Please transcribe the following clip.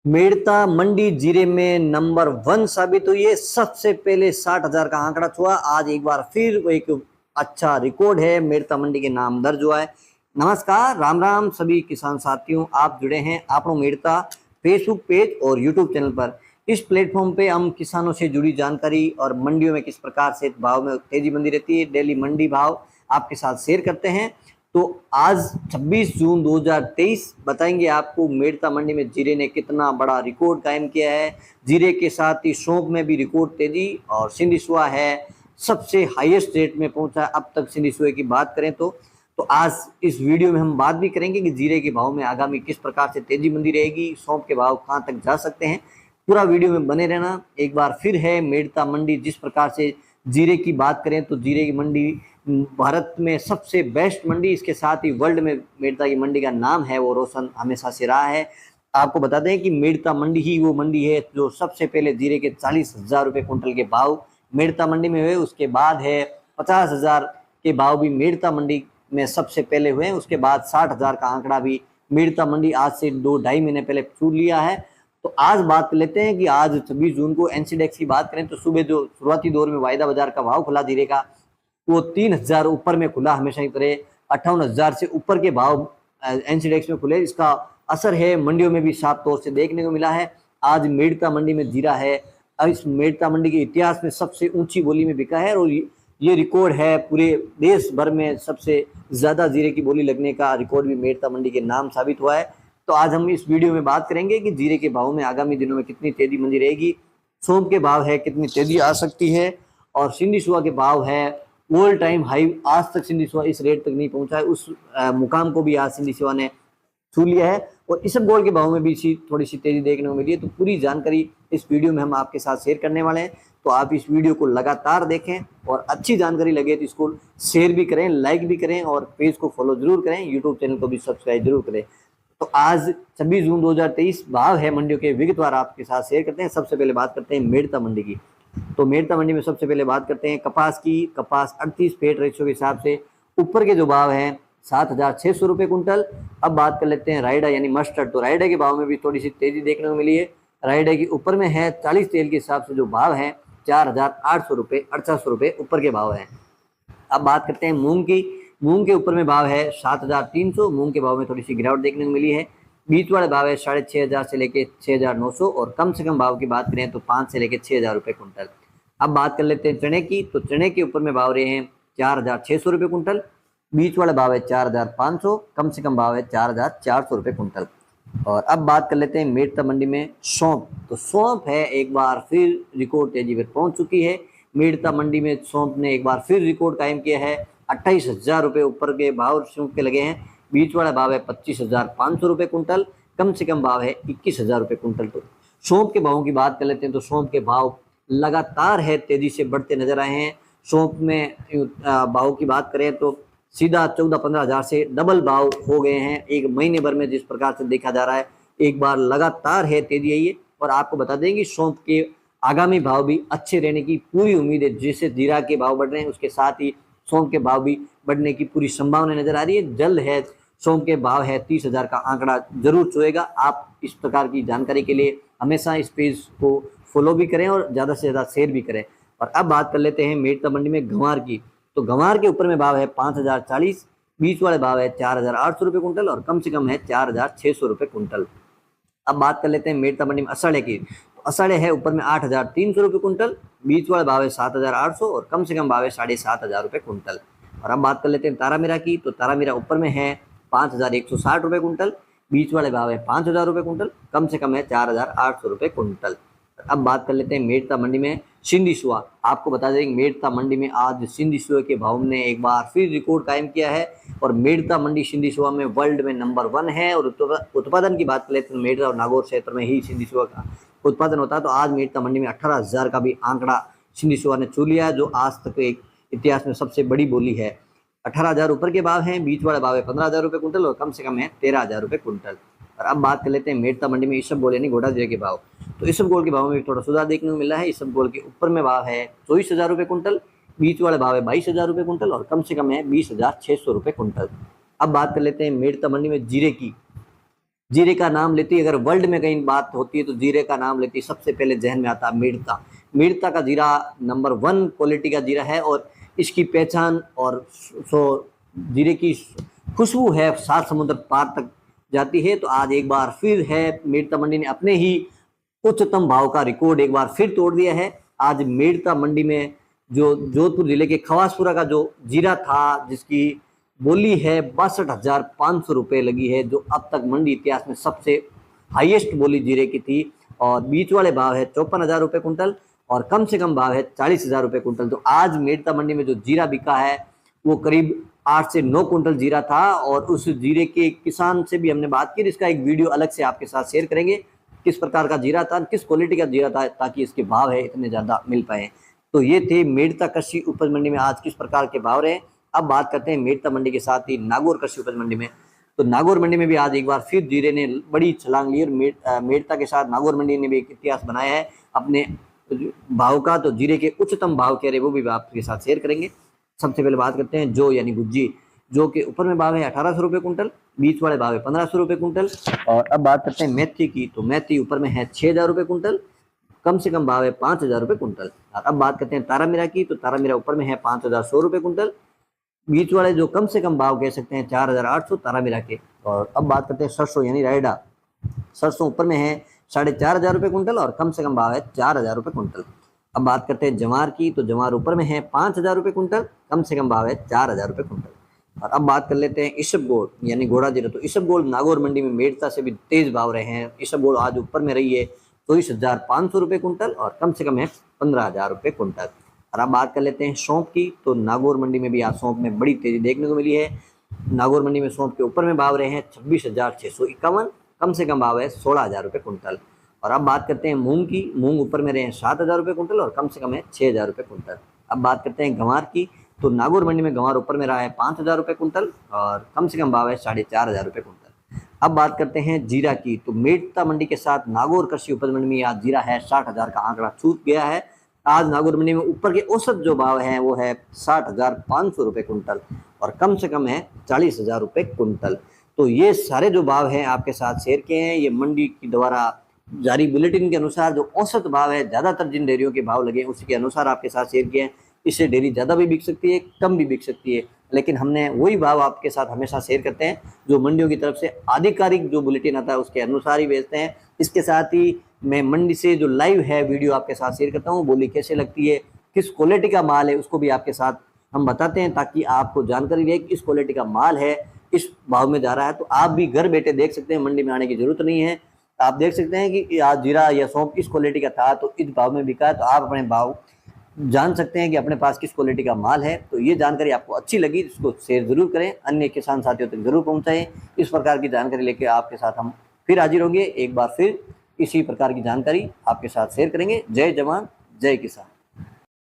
मेड़ता मंडी जीरे में नंबर 1 साबित हुई है। सबसे पहले 60,000 का आंकड़ा छुआ। आज एक बार फिर एक अच्छा रिकॉर्ड है, मेड़ता मंडी के नाम दर्ज हुआ है। नमस्कार, राम राम सभी किसान साथियों, आप जुड़े हैं आपनो मेड़ता फेसबुक पेज और यूट्यूब चैनल पर। इस प्लेटफॉर्म पे हम किसानों से जुड़ी जानकारी और मंडियों में किस प्रकार से भाव में तेजी मंदी रहती है, डेली मंडी भाव आपके साथ शेयर करते हैं। तो आज 26 जून 2023 बताएंगे आपको मेड़ता मंडी में जीरे ने कितना बड़ा रिकॉर्ड कायम किया है। जीरे के साथ ही सौंफ में भी रिकॉर्ड तेजी और सिंधी सुहा है सबसे हाईएस्ट रेट में पहुंचा अब तक। सिंधी सुहे की बात करें तो आज इस वीडियो में हम बात भी करेंगे कि जीरे के भाव में आगामी किस प्रकार से तेजी मंदी रहेगी, सौंफ के भाव कहां तक जा सकते हैं। पूरा वीडियो में बने रहना। एक बार फिर है मेड़ता मंडी, जिस प्रकार से जीरे की बात करें तो जीरे की मंडी भारत में सबसे बेस्ट मंडी, इसके साथ ही वर्ल्ड में मेड़ता की मंडी का नाम है वो रोशन हमेशा से रहा है। आपको बता दें कि मेड़ता मंडी ही वो मंडी है जो सबसे पहले जीरे के 40,000 रुपये कुंटल के भाव मेड़ता मंडी में हुए। उसके बाद है 50,000 के भाव भी मेड़ता मंडी में सबसे पहले हुए। उसके बाद 60,000 का आंकड़ा भी मेड़ता मंडी आज से 2-2.5 महीने पहले छू लिया है। तो आज बात कर लेते हैं कि आज 26 जून को एनसीडेक्स की बात करें तो सुबह जो शुरुआती दौर में वायदा बाजार का भाव खुला जीरे का वो 3,000 ऊपर में खुला। हमेशा की तरह 58,000 से ऊपर के भाव एनसीडेक्स में खुले। इसका असर है मंडियों में भी साफ तौर से देखने को मिला है। आज मेड़ता मंडी में जीरा है इस मेड़ता मंडी के इतिहास में सबसे ऊंची बोली में बिका है और ये रिकॉर्ड है पूरे देश भर में सबसे ज्यादा जीरे की बोली लगने का रिकॉर्ड भी मेड़ता मंडी के नाम साबित हुआ है। तो आज हम इस वीडियो में बात करेंगे कि जीरे के भाव में आगामी दिनों में कितनी तेजी मंदी रहेगी, सौंफ के भाव है कितनी तेजी आ सकती है, और सिंधी सुहा के भाव है ऑल टाइम हाई। आज तक सिंधी सुहा इस रेट तक नहीं पहुंचा है, उस मुकाम को भी आज सिंधी सुहा ने छू लिया है। और इसबगोल के भाव में भी थोड़ी सी तेजी देखने को मिली है। तो पूरी जानकारी इस वीडियो में हम आपके साथ शेयर करने वाले हैं। तो आप इस वीडियो को लगातार देखें और अच्छी जानकारी लगे तो इसको शेयर भी करें, लाइक भी करें और पेज को फॉलो जरूर करें, यूट्यूब चैनल को भी सब्सक्राइब जरूर करें। तो आज 26 जून 2023 भाव है मंडियों के विगतवार आपके साथ शेयर करते हैं। सबसे पहले बात करते हैं मेड़ता मंडी की। तो मेड़ता मंडी में सबसे पहले बात करते हैं कपास की। कपास 38 फेट रेशियो के हिसाब से ऊपर के जो भाव हैं 7,600 रुपये कुंटल। अब बात कर लेते हैं रायडा यानी मस्टर्ड। तो रायडा के भाव में भी थोड़ी सी तेजी देखने को मिली है। रायडा की ऊपर में है 40 तेल के हिसाब से जो भाव है 4,800 रुपये 800 रुपये ऊपर के भाव हैं। अब बात करते हैं मूंग की। मूंग के ऊपर में भाव है 7,300। मूंग के भाव में थोड़ी सी गिरावट देखने को मिली है। बीच वाले भाव है 6,500 से लेके 6,900 और कम से कम भाव की बात करें तो 5 से लेके 6,000 रुपये कुंटल। अब बात कर लेते हैं चने की। तो चने के ऊपर में भाव रहे हैं 4,600 रुपये कुंटल। बीच वाला भाव है 4,500, कम से कम भाव है 4,400 रुपये कुंटल। और अब बात कर लेते हैं मेड़ता मंडी में सौंफ। तो सौंफ है एक बार फिर रिकॉर्ड तेजी पर पहुंच चुकी है। मेड़ता मंडी में सौंफ ने एक बार फिर रिकॉर्ड कायम किया है। 28,000 रुपये ऊपर के भाव सौंफ के लगे हैं। बीच वाला भाव है 25,500 रुपये कुंटल, कम से कम भाव है 21,000 रुपये कुंटल। तो सौंफ के भावों की बात कर लेते हैं तो सौंफ के भाव लगातार है तेजी से बढ़ते नजर आए हैं। सौंफ में भाव की बात करें तो सीधा 14-15 हज़ार से डबल भाव हो गए हैं एक महीने भर में। जिस प्रकार से देखा जा रहा है एक बार लगातार है तेजी आई है। और आपको बता दें कि सौंफ के आगामी भाव भी अच्छे रहने की पूरी उम्मीद है। जैसे जीरा के भाव बढ़ रहे हैं उसके साथ ही सौंफ के भाव भी बढ़ने की पूरी संभावना नजर आ रही है। जल्द है सौंफ के भाव है 30,000 का आंकड़ा जरूर छुएगा। आप इस प्रकार की जानकारी के लिए हमेशा इस पेज को फॉलो भी करें और ज़्यादा से ज़्यादा शेयर भी करें। और अब बात कर लेते हैं मेड़ता मंडी में गंवार की। तो गंवार के ऊपर में भाव है 5,040, बीच वाले भाव है 4,800 रुपये कुंटल और कम से कम है 4,600 रुपये कुंटल। अब बात कर लेते हैं मेड़ता मंडी में असड़े की। तो असड़े है ऊपर में 8,300 रुपये कुंटल, बीच वाले भाव है 7,800 और कम से कम भाव है 7,500 रुपये कुंटल। और अब बात कर लेते हैं तारामीरा की। तो तारामीरा ऊपर में है 5,160 रुपये कुंटल, बीच वाले भाव है 5,000 रुपये कुंटल, कम से कम है 4,800 रुपये कुंटल। अब बात कर लेते हैं मेड़ता मंडी में सिंधी सुहा। आपको बता दें मेड़ता मंडी में आज सिंधी सुहा के भाव ने एक बार फिर रिकॉर्ड कायम किया है और मेड़ता मंडी सिंधी सुहा में वर्ल्ड में नंबर 1 है। और उत्पादन की बात कर लेते हैं मेड़ता और नागौर क्षेत्र में ही सिंधी सुहा का उत्पादन होता है। तो आज मेड़ता मंडी में 18,000 का भी आंकड़ा सिंधी सुहा ने छू लिया है, जो आज तक एक इतिहास में सबसे बड़ी बोली है। 18,000 ऊपर के भाव हैं, बीच वाला भाव है 15,000 रुपये कुंटल और कम से कम है 13,000 रुपये कुंटल। और अब बात कर लेते हैं मेड़ता मंडी में इसबगोल यानी घोड़ा जीरे के भाव। तो इसबगोल के भाव में भी थोड़ा सुधार देखने को मिला है। इसबगोल के ऊपर में भाव है 24,000 रुपये कुंटल, बीच वाले भाव है 22,000 रुपये कुंटल और कम से कम है 20,600 रुपये कुंटल। अब बात कर लेते हैं मेड़ता मंडी में जीरे की। जीरे का नाम लेती है, अगर वर्ल्ड में कहीं बात होती है तो जीरे का नाम लेती है, सबसे पहले जहन में आता है मेड़ता। मेड़ता का जीरा नंबर 1 क्वालिटी का जीरा है और इसकी पहचान और जीरे की खुशबू है सात समुद्र पार तक जाती है। तो आज एक बार फिर है मेड़ता मंडी ने अपने ही उच्चतम भाव का रिकॉर्ड एक बार फिर तोड़ दिया है। आज मेड़ता मंडी में जो जोधपुर जिले के खवासपुरा का जो जीरा था, जिसकी बोली है 62,500 रुपये लगी है, जो अब तक मंडी इतिहास में सबसे हाईएस्ट बोली जीरे की थी। और बीच वाले भाव है 54,000 रुपये कुंटल और कम से कम भाव है 40,000 रुपये कुंटल। तो आज मेड़ता मंडी में जो जीरा बिका है वो करीब 8 से 9 कुंटल जीरा था। और उस जीरे के किसान से भी हमने बात की, इसका एक वीडियो अलग से आपके साथ शेयर करेंगे, किस प्रकार का जीरा था, किस क्वालिटी का जीरा था, ताकि इसके भाव है इतने ज़्यादा मिल पाए। तो ये थे मेड़ता कृषि उपज मंडी में आज किस प्रकार के भाव रहे। अब बात करते हैं मेड़ता मंडी के साथ ही नागौर कृषि उपज मंडी में। तो नागौर मंडी में भी आज एक बार फिर जीरे ने बड़ी छलांग ली और मेड़ता के साथ नागौर मंडी ने भी एक इतिहास बनाया है अपने भाव का। तो जीरे के उच्चतम भाव कह रहे वो भी आपके साथ शेयर करेंगे। सबसे पहले बात करते हैं जो यानी गुज्जी, जो के ऊपर में भाव है 1800 रुपये कुंटल, बीच वाले भाव है 1500 रुपये कुंटल। और अब बात करते हैं मेथी की, तो मेथी ऊपर में है 6,000 रुपये कुंटल, कम से कम भाव है 5,000 रुपये कुंटल। और अब बात करते हैं तारामीरा की, तो तारामीरा ऊपर में है 5,100 रुपये कुंटल, बीच वाले जो कम से कम भाव कह सकते हैं 4,800 तारामीरा के। और अब बात करते हैं सरसों यानी रायडा, सरसों ऊपर में है 4,500 रुपये कुंटल और कम से कम भाव है 4,000 रुपये कुंटल। अब बात करते हैं जवार की, तो जवार ऊपर में है 5,000 रुपये कुंटल, कम से कम भाव है 4,000 रुपये कुंटल। और अब बात कर लेते हैं ईसबगोल यानी घोड़ा जीरा, तो ईसबगोल नागौर मंडी में मेड़ता से भी तेज भाव रहे हैं। ईसबगोल आज ऊपर में रही है 24,500 रुपये कुंटल और कम से कम है 15,000 रुपये कुंटल। और अब बात कर लेते हैं सौंफ की, तो नागौर मंडी में भी आज सौंफ में बड़ी तेजी देखने को मिली है। नागौर मंडी में सौंफ के ऊपर में भाव रहे हैं 26,651, कम से कम भाव है 16,000 रुपये कुंटल। और अब बात करते हैं मूंग की, मूंग ऊपर में रहे हैं 7,000 रुपये कुंटल और कम से कम है 6,000 रुपये कुंटल। अब बात करते हैं गंवार की, तो नागौर मंडी में गंवार ऊपर में रहा है 5,000 रुपये कुंटल और कम से कम भाव है 4,500 रुपये कुंटल। अब बात करते हैं जीरा की, तो मेड़ता मंडी के साथ नागौर कृषि उपज मंडी में आज जीरा है 60,000 का आंकड़ा छू गया है। आज नागौर मंडी में ऊपर के औसत जो भाव है वो है 60,500 रुपये कुंटल और कम से कम है 40,000 रुपये कुंटल। तो ये सारे जो भाव हैं आपके साथ शेयर किए हैं, ये मंडी की द्वारा जारी बुलेटिन के अनुसार जो औसत भाव है, ज़्यादातर जिन डेयरियों के भाव लगे उसके अनुसार आपके साथ शेयर किए हैं। इससे डेयरी ज़्यादा भी बिक सकती है, कम भी बिक सकती है, लेकिन हमने वही भाव आपके साथ हमेशा शेयर करते हैं जो मंडियों की तरफ से आधिकारिक जो बुलेटिन आता है उसके अनुसार ही बेचते हैं। इसके साथ ही मैं मंडी से जो लाइव है वीडियो आपके साथ शेयर करता हूँ, बोली कैसे लगती है, किस क्वालिटी का माल है, उसको भी आपके साथ हम बताते हैं ताकि आपको जानकारी रहे कि इस क्वालिटी का माल है, इस भाव में जा रहा है। तो आप भी घर बैठे देख सकते हैं, मंडी में आने की जरूरत नहीं है। आप देख सकते हैं कि आज जीरा या सौंफ किस क्वालिटी का था तो इस भाव में बिका है, तो आप अपने भाव जान सकते हैं कि अपने पास किस क्वालिटी का माल है। तो ये जानकारी आपको अच्छी लगी, इसको शेयर जरूर करें, अन्य किसान साथियों तक जरूर पहुंचाएं। इस प्रकार की जानकारी लेके आपके साथ हम फिर हाजिर होंगे, एक बार फिर इसी प्रकार की जानकारी आपके साथ शेयर करेंगे। जय जवान जय किसान।